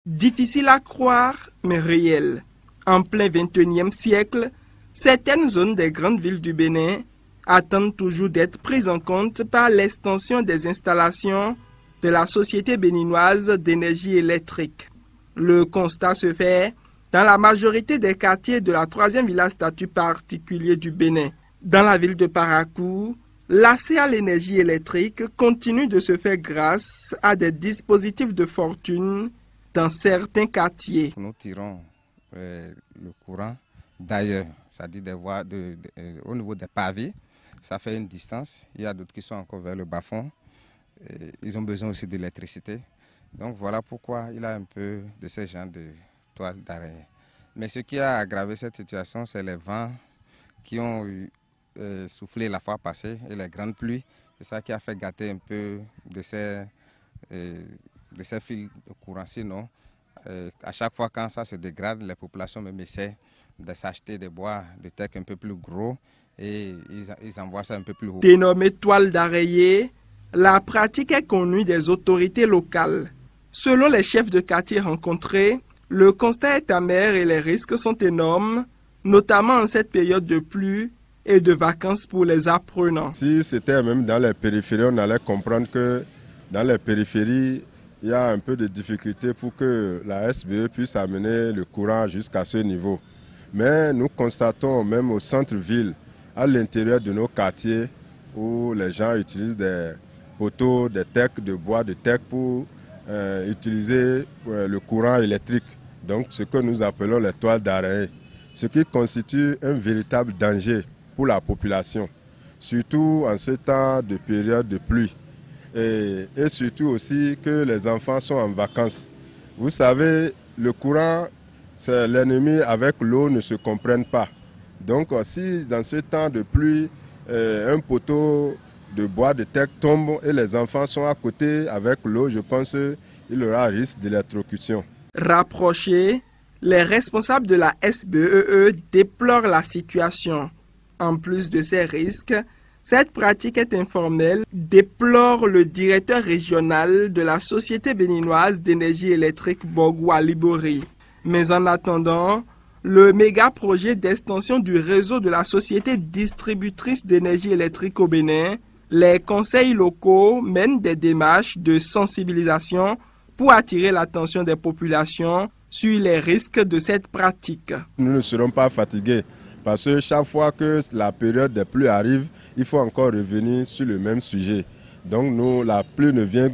Difficile à croire, mais réel. En plein XXIe siècle, certaines zones des grandes villes du Bénin attendent toujours d'être prises en compte par l'extension des installations de la Société béninoise d'énergie électrique. Le constat se fait dans la majorité des quartiers de la 3e ville à statut particulier du Bénin. Dans la ville de Parakou, l'accès à l'énergie électrique continue de se faire grâce à des dispositifs de fortune dans certains quartiers. Nous tirons le courant d'ailleurs, c'est-à-dire des voies au niveau des pavés, ça fait une distance. Il y a d'autres qui sont encore vers le bas-fond. Ils ont besoin aussi d'électricité. Donc voilà pourquoi il y a un peu de ce genre de toile d'araignée. Mais ce qui a aggravé cette situation, c'est les vents qui ont soufflé la fois passée et les grandes pluies. C'est ça qui a fait gâter un peu de ces fils de courant. Sinon, à chaque fois quand ça se dégrade, les populations même essaient de s'acheter des bois de teck un peu plus gros et ils envoient ça un peu plus haut. Dénommée toile d'araignée, la pratique est connue des autorités locales. Selon les chefs de quartier rencontrés, le constat est amer et les risques sont énormes, notamment en cette période de pluie et de vacances pour les apprenants. Si c'était même dans les périphéries, on allait comprendre que dans les périphéries, il y a un peu de difficulté pour que la SBE puisse amener le courant jusqu'à ce niveau. Mais nous constatons même au centre-ville, à l'intérieur de nos quartiers, où les gens utilisent des poteaux, des tecs, de bois de teck pour utiliser le courant électrique. Donc ce que nous appelons les toiles d'araignée, ce qui constitue un véritable danger pour la population, surtout en ce temps de période de pluie. Et surtout aussi que les enfants sont en vacances. Vous savez, le courant, c'est l'ennemi avec l'eau ne se comprennent pas. Donc si dans ce temps de pluie, un poteau de bois de teck tombe et les enfants sont à côté avec l'eau, je pense qu'il y aura risque d'électrocution. Rapprochés, les responsables de la SBEE déplorent la situation. En plus de ces risques, cette pratique est informelle, déplore le directeur régional de la Société béninoise d'énergie électrique Bogwa Libori. Mais en attendant, le méga projet d'extension du réseau de la Société distributrice d'énergie électrique au Bénin, les conseils locaux mènent des démarches de sensibilisation pour attirer l'attention des populations sur les risques de cette pratique. Nous ne serons pas fatigués parce que chaque fois que la période des pluies arrive, il faut encore revenir sur le même sujet. Donc nous, la pluie ne vient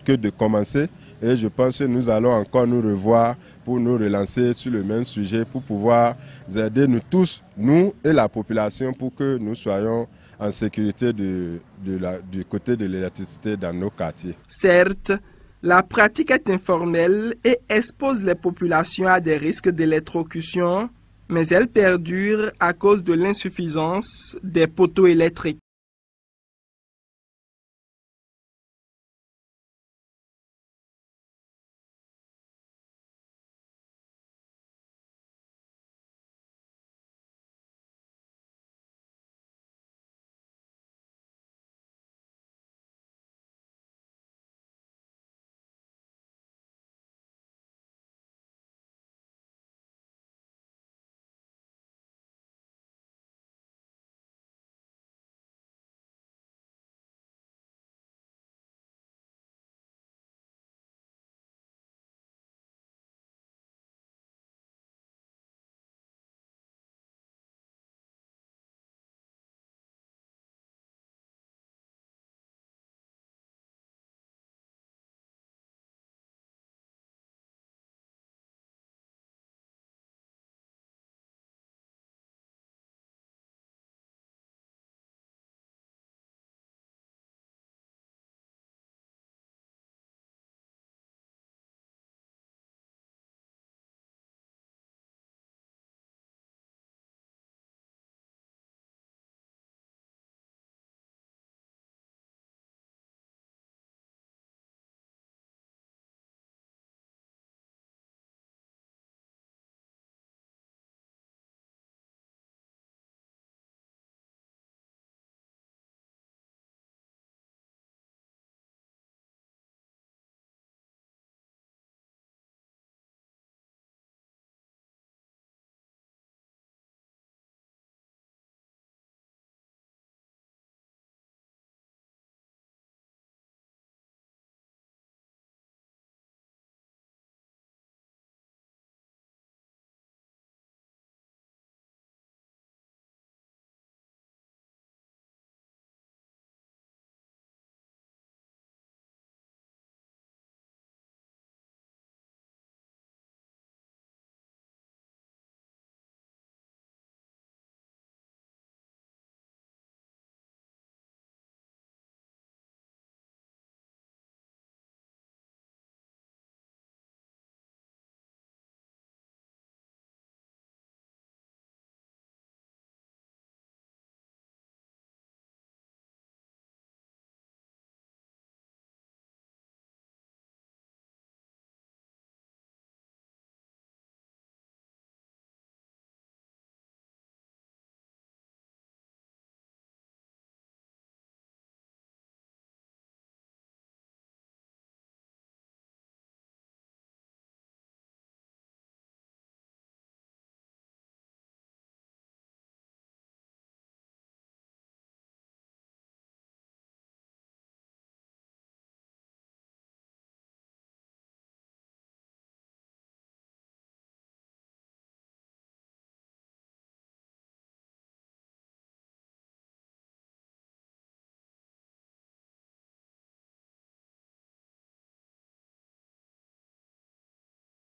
que de commencer et je pense que nous allons encore nous revoir pour nous relancer sur le même sujet pour pouvoir aider nous tous, nous et la population, pour que nous soyons en sécurité du côté de l'électricité dans nos quartiers. Certes, la pratique est informelle et expose les populations à des risques d'électrocution, mais elle perdure à cause de l'insuffisance des poteaux électriques.